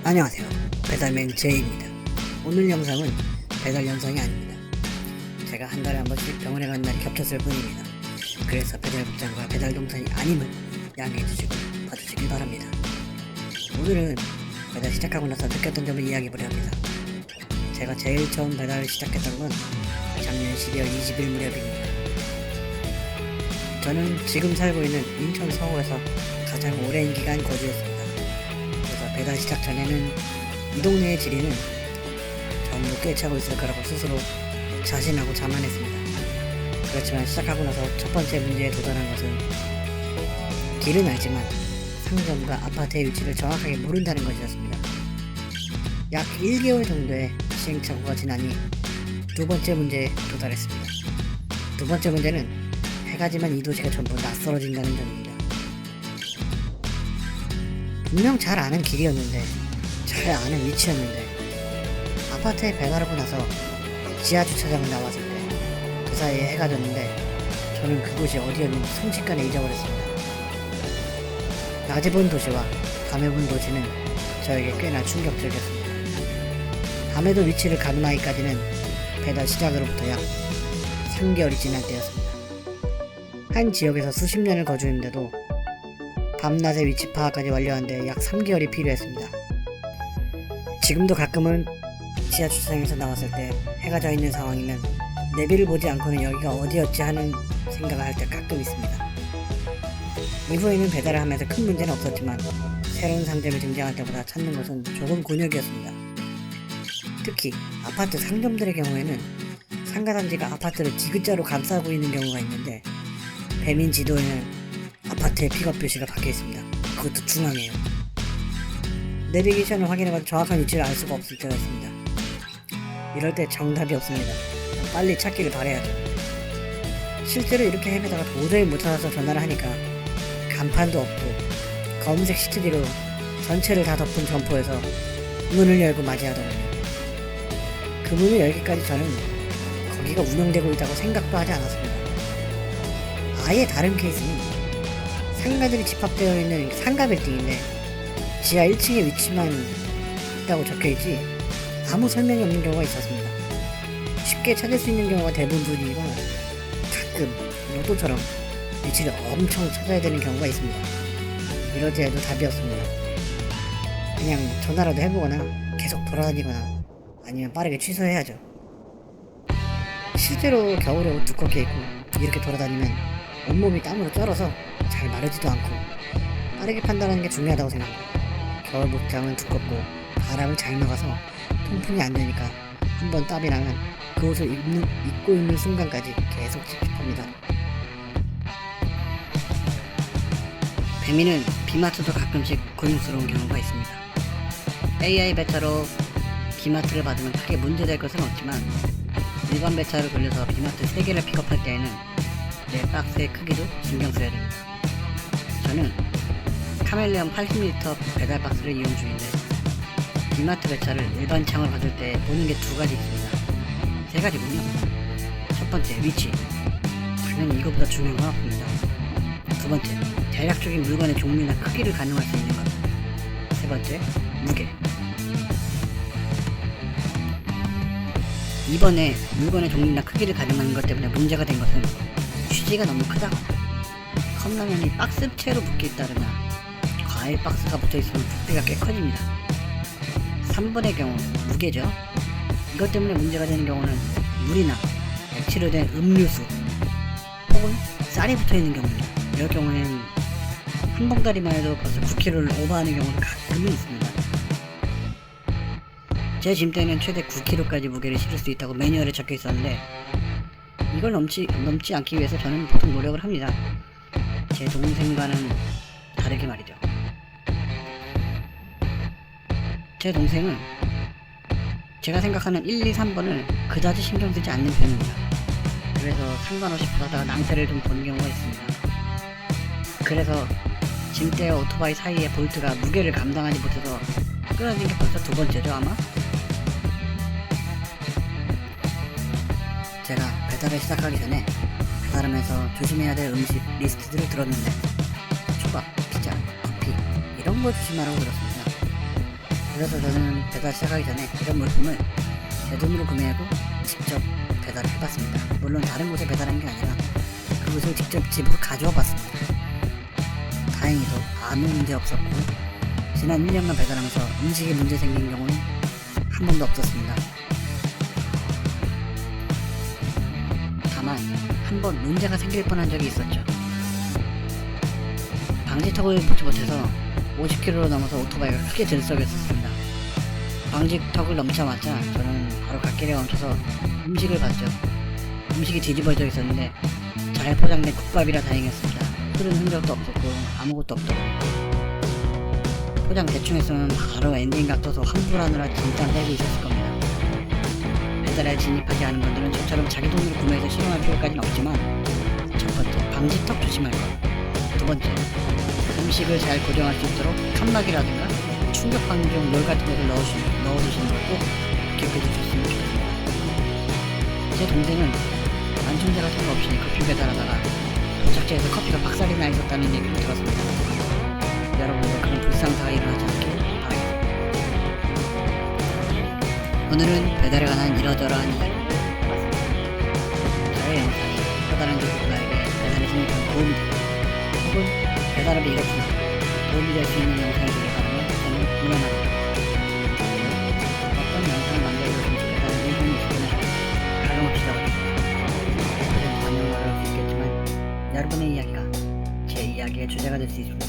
안녕하세요. 배달맨 제이입니다. 오늘 영상은 배달 영상이 아닙니다. 제가 한 달에 한 번씩 병원에 간 날이 겹쳤을 뿐입니다. 그래서 배달 복장과 배달 동선이 아님을 양해해 주시고 봐주시길 바랍니다. 오늘은 배달 시작하고 나서 느꼈던 점을 이야기해보려 합니다. 제가 제일 처음 배달을 시작했던 건 작년 12월 20일 무렵입니다. 저는 지금 살고 있는 인천 서울에서 가장 오랜 기간 거주했습니다. 그래서 배달 시작 전에는 이 동네의 지리는 전부 꿰차고 있을 거라고 스스로 자신하고 자만했습니다. 그렇지만 시작하고 나서 첫 번째 문제에 도달한 것은 길은 알지만 상점과 아파트의 위치를 정확하게 모른다는 것이었습니다. 약 1개월 정도의 시행착오가 지나니 두 번째 문제에 도달했습니다. 두 번째 문제는 해가지만 이 도시가 전부 낯설어진다는 점입니다. 분명 잘 아는 길이었는데, 잘 아는 위치였는데, 아파트에 배달하고 나서 지하 주차장을 나왔을 때 그 사이에 해가 졌는데 저는 그곳이 어디였는지 순식간에 잊어버렸습니다. 낮에 본 도시와 밤에 본 도시는 저에게 꽤나 충격적이었습니다. 밤에도 위치를 가늠하기까지는 배달 시작으로부터 약 3개월이 지날 때였습니다. 한 지역에서 수십 년을 거주했는데도 밤낮의 위치 파악까지 완료하는데 약 3개월이 필요했습니다. 지금도 가끔은 지하 주차장에서 나왔을 때 해가 져 있는 상황이면 내비를 보지 않고는 여기가 어디였지 하는 생각을 할 때 가끔 있습니다. 이후에는 배달을 하면서 큰 문제는 없었지만 새로운 상점이 등장할 때보다 찾는 것은 조금 곤욕이었습니다. 특히 아파트 상점들의 경우에는 상가단지가 아파트를 지그자로 감싸고 있는 경우가 있는데 배민 지도에는 아파트의 픽업 표시가 박혀 있습니다. 그것도 중앙에요. 내비게이션을 확인해봐도 정확한 위치를 알 수가 없을 때가 있습니다. 이럴 때 정답이 없습니다. 빨리 찾기를 바라야죠. 실제로 이렇게 헤매다가 도저히 못 찾아서 전화를 하니까 간판도 없고 검은색 시트지로 전체를 다 덮은 점포에서 문을 열고 맞이하더군요. 그 문을 열기까지 저는 거기가 운영되고 있다고 생각도 하지 않았습니다. 아예 다른 케이스는 상가들이 집합되어 있는 상가 빌딩인데 지하 1층의 위치만 있다고 적혀있지 아무 설명이 없는 경우가 있었습니다. 쉽게 찾을 수 있는 경우가 대부분이거나 가끔 로또처럼 위치를 엄청 찾아야 되는 경우가 있습니다. 이럴 때에도 답이 없습니다. 그냥 전화라도 해보거나 계속 돌아다니거나 아니면 빠르게 취소해야죠. 실제로 겨울에 옷 두껍게 입고 이렇게 돌아다니면 온몸이 땀으로 쩔어서 잘 마르지도 않고 빠르게 판단하는 게 중요하다고 생각합니다. 겨울 복장은 두껍고 바람을 잘 막아서 통풍이 안 되니까 한번 땀이 나면 그 옷을 입고 있는 순간까지 계속 찝찝합니다. 배민은 비마트도 가끔씩 곤욕스러운 경우가 있습니다. AI 배차로 비마트를 받으면 크게 문제될 것은 없지만 일반 배차를 돌려서 비마트 3개를 픽업할 때에는 내 박스의 크기도 신경 써야 됩니다. 저는 카멜레온 80L 배달 박스를 이용 중인데 비마트 배차를 일반 창을 받을 때 보는 게 두 가지 있습니다. 세 가지군요. 첫 번째, 위치. 당연히 이것보다 중요한 건 없습니다. 두 번째, 대략적인 물건의 종류나 크기를 가늠할 수 있는 것. 세 번째, 무게. 이번에 물건의 종류나 크기를 가늠하는 것 때문에 문제가 된 것은 휴지가 너무 크다, 컵라면이 박스채로 묶여있다거나 과일 박스가 붙어있으면 부피가 꽤 커집니다. 3번의 경우 무게죠. 이것 때문에 문제가 되는 경우는 물이나 액체로 된 음료수 혹은 쌀이 붙어있는 경우입니다. 이럴 경우에는 한 봉다리만 해도 벌써 9kg를 오버하는 경우가 가끔은 있습니다. 제 짐대에는 최대 9kg까지 무게를 실을 수 있다고 매뉴얼에 적혀 있었는데 이걸 넘지 않기 위해서 저는 보통 노력을 합니다. 제 동생과는 다르게 말이죠. 제 동생은 제가 생각하는 1, 2, 3번을 그다지 신경 쓰지 않는 편입니다. 그래서 상관없이 보다가 낭패를 좀 보는 경우가 있습니다. 그래서 짐대와 오토바이 사이의 볼트가 무게를 감당하지 못해서 끊어진 게 벌써 두 번째죠 아마? 제가 배달을 시작하기 전에 배달하면서 조심해야 될 음식 리스트들을 들었는데 초밥, 피자, 커피 이런 걸 조심하라고 들었습니다. 그래서 저는 배달 시작하기 전에 이런 물품을 제 돈으로 구매하고 직접 배달을 해봤습니다. 물론 다른 곳에 배달한 게 아니라 그곳을 직접 집으로 가져와 봤습니다. 다행히도 아무 문제 없었고 지난 1년간 배달하면서 음식에 문제 생긴 경우는 한 번도 없었습니다. 다만 한 번 문제가 생길 뻔한 적이 있었죠. 방지턱을 보지 못해서 50km로 넘어서 오토바이가 크게 들썩였었습니다. 방지턱을 넘자마자 저는 바로 갓길에 멈춰서 음식을 봤죠. 음식이 뒤집어져 있었는데 잘 포장된 국밥이라 다행이었습니다. 흐른 흔적도 없었고 아무것도 없더라고요. 포장 대충 했으면 바로 엔딩 각도서 환불하느라 진짜 빼고 있었을 겁니다. 배달에 진입하지 않은 분들은 저처럼 자기 돈으로 구매해서 실용할 필요까지는 없지만 첫 번째, 방지턱 조심할 것. 두 번째, 음식을 잘 고정할 수 있도록 칸막이라든가 충격 방지용 열 같은 것을 넣어주시는 걸 꼭 기억해 주셨으면 좋겠습니다. 제 동생은 완충제가 상관없이 커피 배달하다가 도착지에서 커피가 박살이 나 있었다는 얘기를 들었습니다. 여러분도 그런 불상사가 일어나지 않길 바라겠습니다. 오늘은 배달에 관한 이러저러한 이야기 해봤습니다. 저의 영상이 또 다른 누군가에게 배달에 진입한 도움이 되고 혹은 배달업이 이렇구나 도움이 될 수 있는 영상이 되길 바라며 저는 응원합니다. 어떤 영상을 만들어줬으면 좋겠다는 의견이 있으면 가감없이 적어주세요. 그래서 반영을 어려울 수 있겠지만 여러분의 이야기가 제 이야기의 주제가 될 수 있습니다.